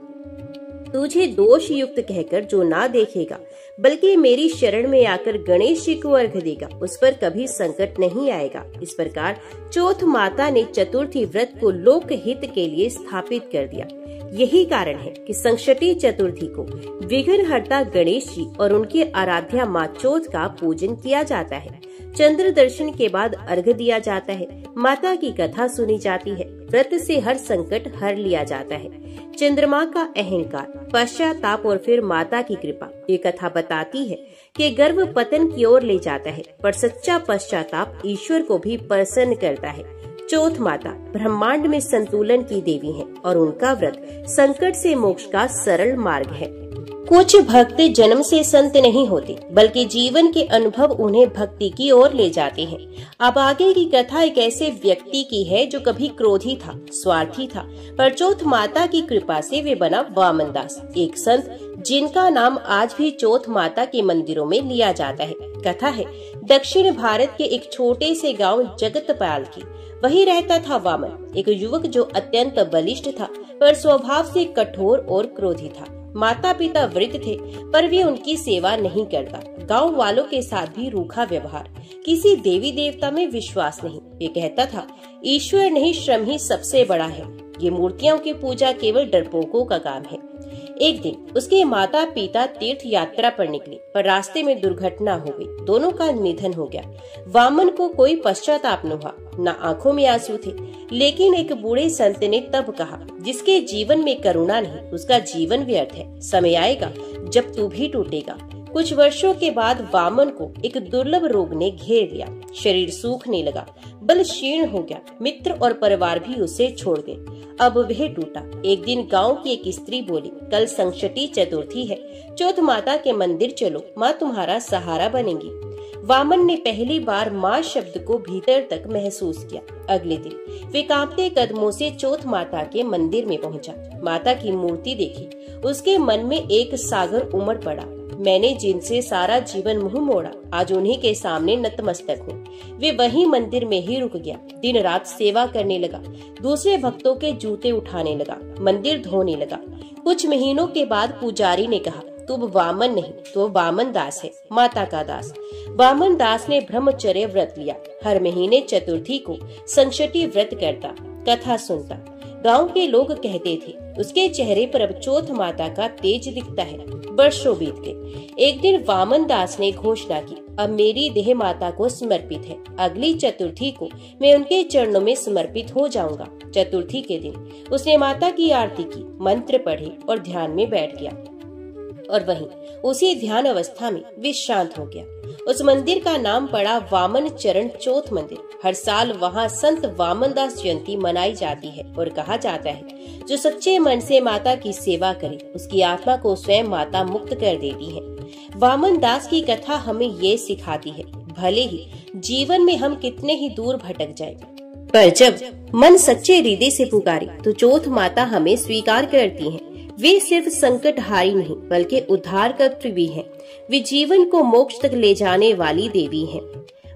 तुझे दोष युक्त कहकर जो ना देखेगा, बल्कि मेरी शरण में आकर गणेश जी को अर्घ्य देगा, उस पर कभी संकट नहीं आएगा। इस प्रकार चौथ माता ने चतुर्थी व्रत को लोक हित के लिए स्थापित कर दिया। यही कारण है कि संकष्टी चतुर्थी को विघ्नहर्ता गणेश जी और उनकी आराध्या माँ चौथ का पूजन किया जाता है। चंद्र दर्शन के बाद अर्घ्य दिया जाता है, माता की कथा सुनी जाती है, व्रत से हर संकट हर लिया जाता है। चंद्रमा का अहंकार, पश्चाताप और फिर माता की कृपा। ये कथा बताती है कि गर्व पतन की ओर ले जाता है, पर सच्चा पश्चाताप ईश्वर को भी प्रसन्न करता है। चौथ माता ब्रह्मांड में संतुलन की देवी है और उनका व्रत संकट से मोक्ष का सरल मार्ग है। कुछ भक्त जन्म से संत नहीं होते, बल्कि जीवन के अनुभव उन्हें भक्ति की ओर ले जाते हैं। अब आगे की कथा एक ऐसे व्यक्ति की है जो कभी क्रोधी था, स्वार्थी था, पर चौथ माता की कृपा से वे बना वामन दास, एक संत जिनका नाम आज भी चौथ माता के मंदिरों में लिया जाता है। कथा है दक्षिण भारत के एक छोटे से गाँव जगतपाल की। वही रहता था वामन, एक युवक जो अत्यंत बलिष्ठ था, पर स्वभाव से कठोर और क्रोधी था। माता पिता वृद्ध थे, पर वे उनकी सेवा नहीं करता। गांव वालों के साथ भी रूखा व्यवहार, किसी देवी देवता में विश्वास नहीं। वे कहता था, ईश्वर नहीं, श्रम ही सबसे बड़ा है। ये मूर्तियों की पूजा केवल डरपोकों का काम है। एक दिन उसके माता पिता तीर्थ यात्रा पर निकले, पर रास्ते में दुर्घटना हो गई। दोनों का निधन हो गया। वामन को कोई पश्चाताप न हुआ, न आंखों में आंसू थे। लेकिन एक बूढ़े संत ने तब कहा, जिसके जीवन में करुणा नहीं, उसका जीवन व्यर्थ है। समय आएगा जब तू भी टूटेगा। कुछ वर्षों के बाद वामन को एक दुर्लभ रोग ने घेर लिया। शरीर सूखने लगा, बल क्षीण हो गया, मित्र और परिवार भी उसे छोड़ गए। अब वह टूटा। एक दिन गांव की एक स्त्री बोली, कल संकष्टी चतुर्थी है, चौथ माता के मंदिर चलो, माँ तुम्हारा सहारा बनेगी। वामन ने पहली बार माँ शब्द को भीतर तक महसूस किया। अगले दिन वे कांपते कदमों से चौथ माता के मंदिर में पहुंचा। माता की मूर्ति देखी, उसके मन में एक सागर उमड़ पड़ा। मैंने जिनसे सारा जीवन मुंह मोड़ा, आज उन्हीं के सामने नतमस्तक हूँ। वे वहीं मंदिर में ही रुक गया। दिन रात सेवा करने लगा, दूसरे भक्तों के जूते उठाने लगा, मंदिर धोने लगा। कुछ महीनों के बाद पुजारी ने कहा, तुम वामन नहीं, तो वामन दास है, माता का दास। वामन दास ने ब्रह्मचर्य व्रत लिया। हर महीने चतुर्थी को संकष्टी व्रत करता, कथा सुनता। गांव के लोग कहते थे उसके चेहरे पर अब चौथ माता का तेज दिखता है। वर्षों बीत गए। एक दिन वामन दास ने घोषणा की, अब मेरी देह माता को समर्पित है। अगली चतुर्थी को मैं उनके चरणों में समर्पित हो जाऊंगा। चतुर्थी के दिन उसने माता की आरती की, मंत्र पढ़े और ध्यान में बैठ गया और वहीं उसी ध्यान अवस्था में विश्रांत हो गया। उस मंदिर का नाम पड़ा वामन चरण चौथ मंदिर। हर साल वहाँ संत वामन दास जयंती मनाई जाती है और कहा जाता है जो सच्चे मन से माता की सेवा करे उसकी आत्मा को स्वयं माता मुक्त कर देती है। वामन दास की कथा हमें ये सिखाती है, भले ही जीवन में हम कितने ही दूर भटक जाए, पर जब मन सच्चे हृदय से पुकारे तो चौथ माता हमें स्वीकार करती है। वे सिर्फ संकट हारी नहीं बल्कि उद्धारकर्त्री भी हैं। वे जीवन को मोक्ष तक ले जाने वाली देवी हैं।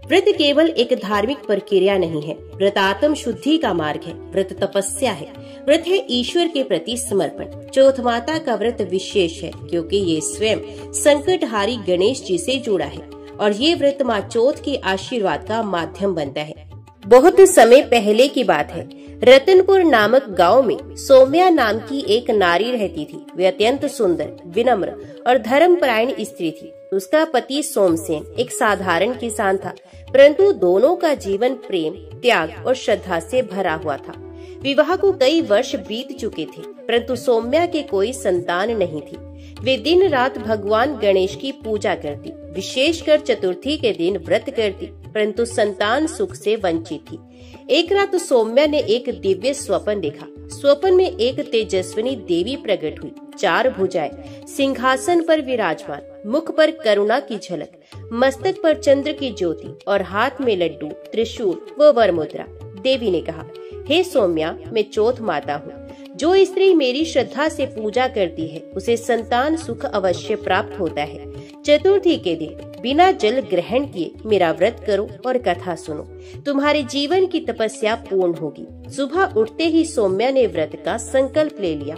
व्रत केवल एक धार्मिक प्रक्रिया नहीं है, व्रत आत्म शुद्धि का मार्ग है, व्रत तपस्या है, व्रत है ईश्वर के प्रति समर्पण। चौथ माता का व्रत विशेष है क्योंकि ये स्वयं संकटहारी गणेश जी से जुड़ा है और ये व्रत माँ चौथ के आशीर्वाद का माध्यम बनता है। बहुत समय पहले की बात है। रतनपुर नामक गांव में सौम्या नाम की एक नारी रहती थी। वे अत्यंत सुंदर, विनम्र और धर्मपरायण स्त्री थी। उसका पति सोमसेन एक साधारण किसान था, परंतु दोनों का जीवन प्रेम, त्याग और श्रद्धा से भरा हुआ था। विवाह को कई वर्ष बीत चुके थे, परंतु सौम्या के कोई संतान नहीं थी। वे दिन रात भगवान गणेश की पूजा करती, विशेषकर चतुर्थी के दिन व्रत करती, परंतु संतान सुख से वंचित थी। एक रात सौम्या ने एक दिव्य स्वप्न देखा। स्वप्न में एक तेजस्विनी देवी प्रकट हुई, 4 भुजाएं, सिंहासन पर विराजमान, मुख पर करुणा की झलक, मस्तक पर चंद्र की ज्योति और हाथ में लड्डू, त्रिशूल व वरमुद्रा। देवी ने कहा, हे सौम्या, मैं चौथ माता हूँ। जो स्त्री मेरी श्रद्धा से पूजा करती है उसे संतान सुख अवश्य प्राप्त होता है। चतुर्थी के दिन बिना जल ग्रहण किए मेरा व्रत करो और कथा सुनो, तुम्हारे जीवन की तपस्या पूर्ण होगी। सुबह उठते ही सौम्या ने व्रत का संकल्प ले लिया।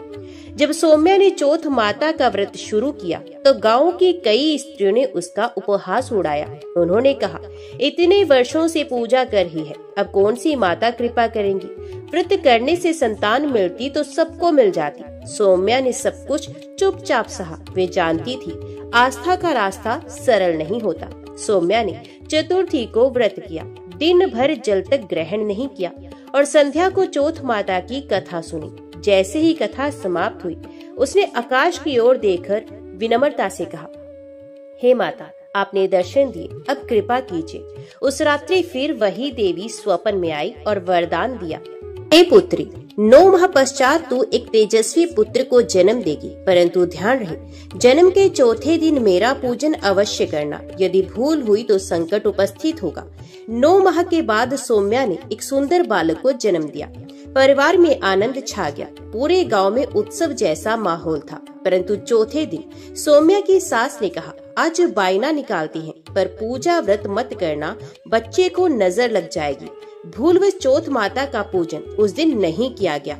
जब सौम्या ने चौथ माता का व्रत शुरू किया तो गांव की कई स्त्रियों ने उसका उपहास उड़ाया। उन्होंने कहा, इतने वर्षों से पूजा कर ही है, अब कौन सी माता कृपा करेंगी? व्रत करने से संतान मिलती तो सबको मिल जाती। सौम्या ने सब कुछ चुपचाप सहा। वे जानती थी आस्था का रास्ता सरल नहीं होता। सौम्या ने चतुर्थी को व्रत किया, दिन भर जल तक ग्रहण नहीं किया और संध्या को चौथ माता की कथा सुनी। जैसे ही कथा समाप्त हुई उसने आकाश की ओर देखकर विनम्रता से कहा, हे माता, आपने दर्शन दिए, अब कृपा कीजिए। उस रात्रि फिर वही देवी स्वप्न में आई और वरदान दिया, हे पुत्री, 9 माह पश्चात तू एक तेजस्वी पुत्र को जन्म देगी, परंतु ध्यान रहे जन्म के चौथे दिन मेरा पूजन अवश्य करना। यदि भूल हुई तो संकट उपस्थित होगा। 9 माह के बाद सौम्या ने एक सुंदर बालक को जन्म दिया। परिवार में आनंद छा गया। पूरे गांव में उत्सव जैसा माहौल था। परंतु चौथे दिन सौम्या की सास ने कहा, आज बायना निकालती हैं, पर पूजा व्रत मत करना, बच्चे को नजर लग जाएगी। भूलवश चौथ माता का पूजन उस दिन नहीं किया गया।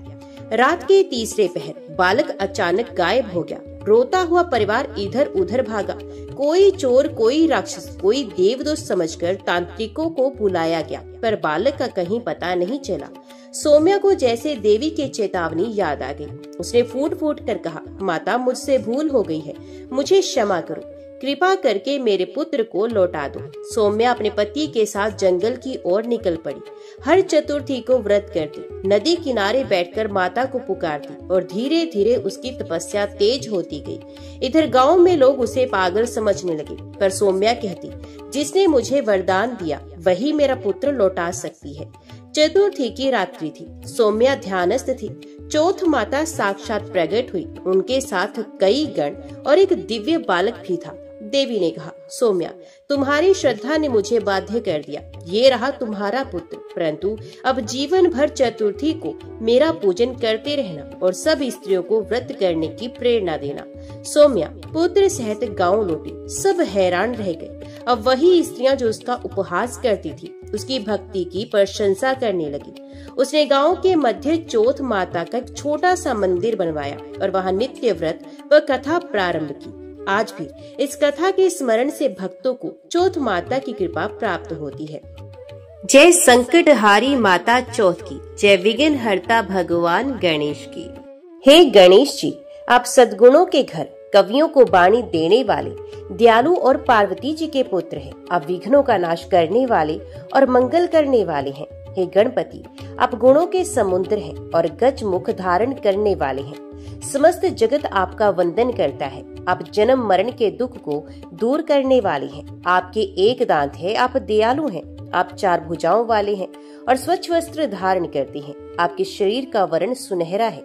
रात के तीसरे पहर बालक अचानक गायब हो गया। रोता हुआ परिवार इधर उधर भागा। कोई चोर, कोई राक्षस, कोई देवदूत समझकर तांत्रिकों को बुलाया गया, पर बालक का कहीं पता नहीं चला। सौम्या को जैसे देवी की चेतावनी याद आ गई। उसने फूट फूट कर कहा, माता, मुझसे भूल हो गई है, मुझे क्षमा करो, कृपा करके मेरे पुत्र को लौटा दो। सौम्या अपने पति के साथ जंगल की ओर निकल पड़ी। हर चतुर्थी को व्रत करती, नदी किनारे बैठकर माता को पुकारती और धीरे धीरे उसकी तपस्या तेज होती गई। इधर गांव में लोग उसे पागल समझने लगे, पर सौम्या कहती, जिसने मुझे वरदान दिया वही मेरा पुत्र लौटा सकती है। चतुर्थी की रात्रि थी। सौम्या ध्यानस्थ थी। चौथ माता साक्षात प्रकट हुई। उनके साथ कई गण और एक दिव्य बालक भी था। देवी ने कहा, सौम्या, तुम्हारी श्रद्धा ने मुझे बाध्य कर दिया। ये रहा तुम्हारा पुत्र, परंतु अब जीवन भर चतुर्थी को मेरा पूजन करते रहना और सब स्त्रियों को व्रत करने की प्रेरणा देना। सौम्या पुत्र सहित गांव लौटी। सब हैरान रह गए। अब वही स्त्रियां जो उसका उपहास करती थी उसकी भक्ति की प्रशंसा करने लगी। उसने गांव के मध्य चौथ माता का एक छोटा सा मंदिर बनवाया और वहां नित्य व्रत व कथा प्रारंभ की। आज भी इस कथा के स्मरण से भक्तों को चौथ माता की कृपा प्राप्त होती है। जय संकटहारी माता चौथ की, जय विघ्न हरता भगवान गणेश की। हे गणेश जी, आप सद्गुणों के घर, कवियों को वाणी देने वाले, दयालु और पार्वती जी के पुत्र हैं। आप विघ्नों का नाश करने वाले और मंगल करने वाले हैं। हे गणपति, आप गुणों के समुद्र हैं और गज मुख धारण करने वाले हैं। समस्त जगत आपका वंदन करता है। आप जन्म मरण के दुख को दूर करने वाले हैं। आपके एक दांत है, आप दयालु हैं। आप 4 भुजाओं वाले हैं और स्वच्छ वस्त्र धारण करते हैं। आपके शरीर का वर्ण सुनहरा है,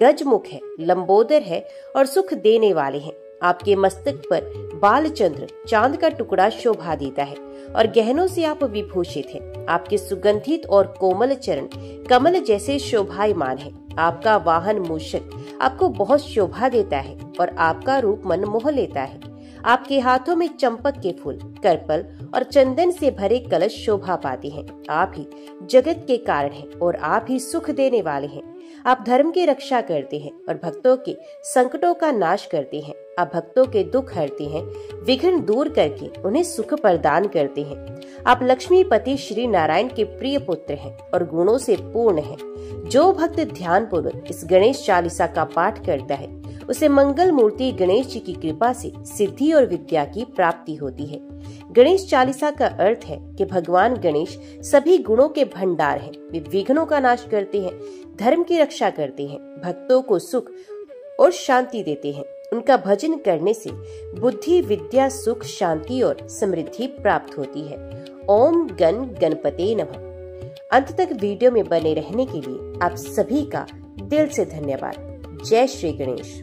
गज मुख है, लंबोदर है और सुख देने वाले हैं। आपके मस्तक पर बाल चंद्र चांद का टुकड़ा शोभा देता है और गहनों से आप विभूषित हैं। आपके सुगंधित और कोमल चरण कमल जैसे शोभायमान है। आपका वाहन मूषक आपको बहुत शोभा देता है और आपका रूप मन मोह लेता है। आपके हाथों में चंपक के फूल, करपल और चंदन से भरे कलश शोभा पाते हैं। आप ही जगत के कारण हैं और आप ही सुख देने वाले हैं। आप धर्म की रक्षा करते हैं और भक्तों के संकटों का नाश करते हैं। आप भक्तों के दुख हरते हैं, विघ्न दूर करके उन्हें सुख प्रदान करते हैं। आप लक्ष्मीपति श्री नारायण के प्रिय पुत्र हैं और गुणों से पूर्ण हैं। जो भक्त ध्यान पूर्वक इस गणेश चालीसा का पाठ करता है, उसे मंगल मूर्ति गणेश जी की कृपा से सिद्धि और विद्या की प्राप्ति होती है। गणेश चालीसा का अर्थ है कि भगवान गणेश सभी गुणों के भंडार हैं। वे विघ्नों का नाश करते हैं, धर्म की रक्षा करते हैं, भक्तों को सुख और शांति देते हैं। उनका भजन करने से बुद्धि, विद्या, सुख, शांति और समृद्धि प्राप्त होती है। ओम गण गणपते नमः। अंत तक वीडियो में बने रहने के लिए आप सभी का दिल से धन्यवाद। जय श्री गणेश।